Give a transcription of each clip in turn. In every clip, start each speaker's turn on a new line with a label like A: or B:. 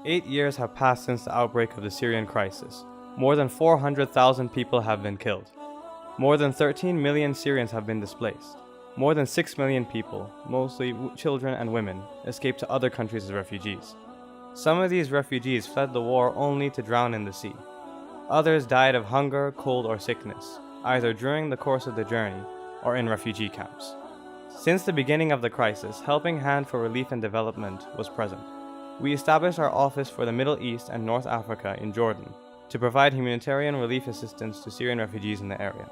A: 8 years have passed since the outbreak of the Syrian crisis. More than 400,000 people have been killed. More than 13 million Syrians have been displaced. More than 6 million people, mostly children and women, escaped to other countries as refugees. Some of these refugees fled the war only to drown in the sea. Others died of hunger, cold, or sickness, either during the course of the journey or in refugee camps. Since the beginning of the crisis, Helping Hand for Relief and Development was present. We established our office for the Middle East and North Africa in Jordan to provide humanitarian relief assistance to Syrian refugees in the area.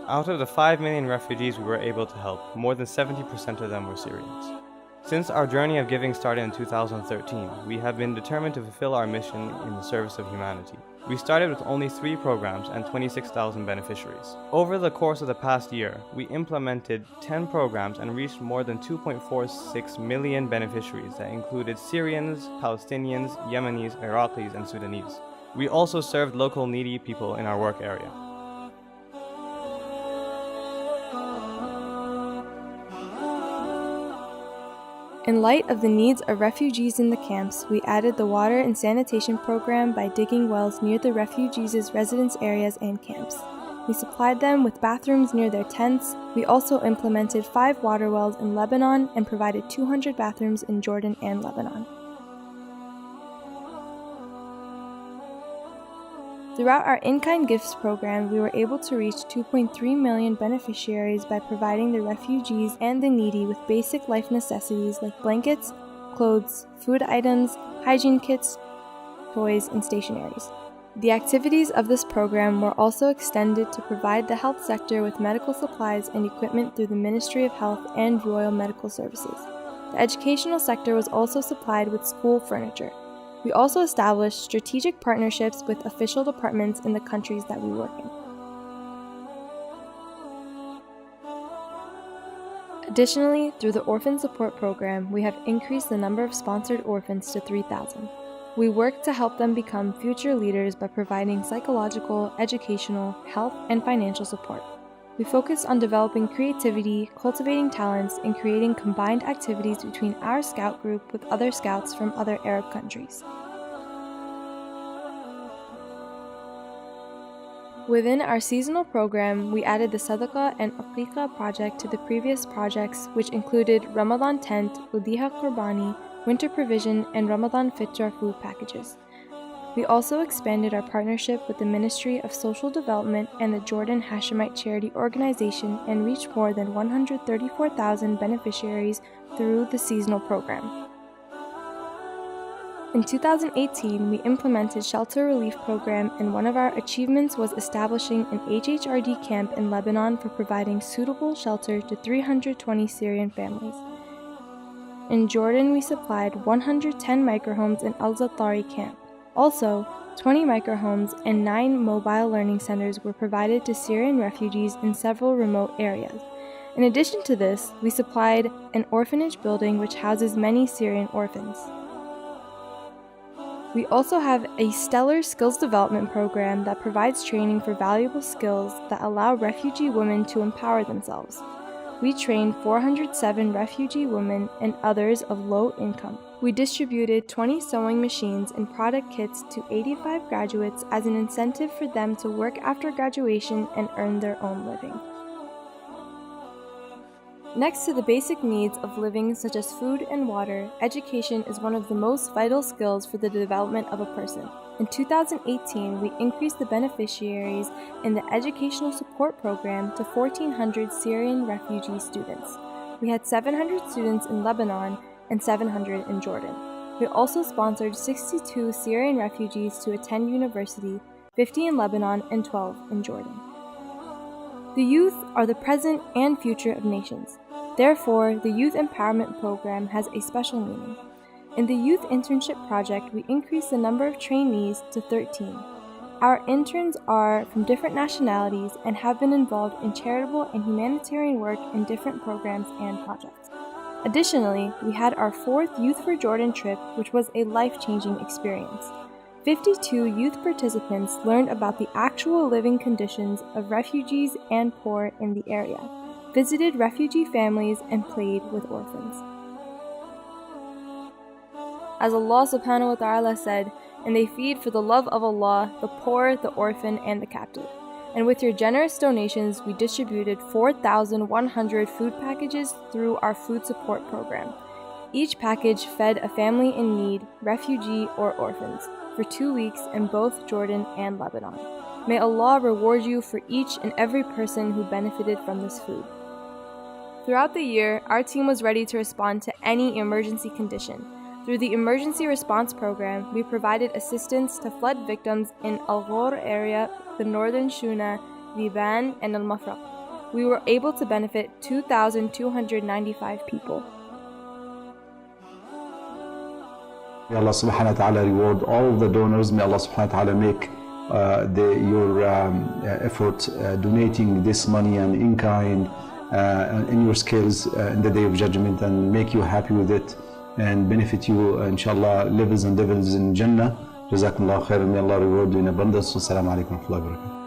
A: Out of the 5 million refugees we were able to help, more than 70% of them were Syrians. Since our journey of giving started in 2013, we have been determined to fulfill our mission in the service of humanity. We started with only 3 programs and 26,000 beneficiaries. Over the course of the past year, we implemented 10 programs and reached more than 2.46 million beneficiaries that included Syrians, Palestinians, Yemenis, Iraqis, and Sudanese. We also served local needy people in our work area.
B: In light of the needs of refugees in the camps, we added the water and sanitation program by digging wells near the refugees' residence areas and camps. We supplied them with bathrooms near their tents. We also implemented 5 water wells in Lebanon and provided 200 bathrooms in Jordan and Lebanon. Throughout our in-kind gifts program, we were able to reach 2.3 million beneficiaries by providing the refugees and the needy with basic life necessities like blankets, clothes, food items, hygiene kits, toys, and stationaries. The activities of this program were also extended to provide the health sector with medical supplies and equipment through the Ministry of Health and Royal Medical Services. The educational sector was also supplied with school furniture. We also established strategic partnerships with official departments in the countries that we work in. Additionally, through the Orphan Support Program, we have increased the number of sponsored orphans to 3,000. We work to help them become future leaders by providing psychological, educational, health, and financial support. We focus on developing creativity, cultivating talents, and creating combined activities between our scout group with other scouts from other Arab countries. Within our seasonal program, we added the Sadaqah and Aqiqah project to the previous projects, which included Ramadan tent, Udiha Qurbani, winter provision, and Ramadan Fitra food packages. We also expanded our partnership with the Ministry of Social Development and the Jordan Hashemite Charity Organization and reached more than 134,000 beneficiaries through the seasonal program. In 2018, we implemented Shelter Relief Program, and one of our achievements was establishing an HHRD camp in Lebanon for providing suitable shelter to 320 Syrian families. In Jordan, we supplied 110 microhomes in Al-Zattari camp. Also, 20 microhomes and 9 mobile learning centers were provided to Syrian refugees in several remote areas. In addition to this, we supplied an orphanage building which houses many Syrian orphans. We also have a stellar skills development program that provides training for valuable skills that allow refugee women to empower themselves. We trained 407 refugee women and others of low income. We distributed 20 sewing machines and product kits to 85 graduates as an incentive for them to work after graduation and earn their own living. Next to the basic needs of living such as food and water, education is one of the most vital skills for the development of a person. In 2018, we increased the beneficiaries in the educational support program to 1,400 Syrian refugee students. We had 700 students in Lebanon and 700 in Jordan. We also sponsored 62 Syrian refugees to attend university, 50 in Lebanon and 12 in Jordan. The youth are the present and future of nations. Therefore, the Youth Empowerment Program has a special meaning. In the Youth Internship Project, we increased the number of trainees to 13. Our interns are from different nationalities and have been involved in charitable and humanitarian work in different programs and projects. Additionally, we had our 4th Youth for Jordan trip, which was a life-changing experience. 52 youth participants learned about the actual living conditions of refugees and poor in the area, visited refugee families, and played with orphans. As Allah subhanahu wa ta'ala said, "And they feed for the love of Allah, the poor, the orphan, and the captive." And with your generous donations, we distributed 4,100 food packages through our food support program. Each package fed a family in need, refugee or orphans, for 2 weeks in both Jordan and Lebanon. May Allah reward you for each and every person who benefited from this food. Throughout the year, our team was ready to respond to any emergency condition. Through the Emergency Response Program, we provided assistance to flood victims in Al Ghor area, the northern Shuna, Liban, and Al Mafraq. We were able to benefit 2,295 people.
C: May Allah subhanahu wa ta'ala reward all the donors. May Allah subhanahu wa ta'ala make your effort donating this money and in kind and your skills in the day of judgment, and make you happy with it and benefit you, inshallah, levels and devils in Jannah. Jazakumullah khairan. May Allah reward you in abundance. Wassalamu alaikum wa rahmatullahi wa barakatuh.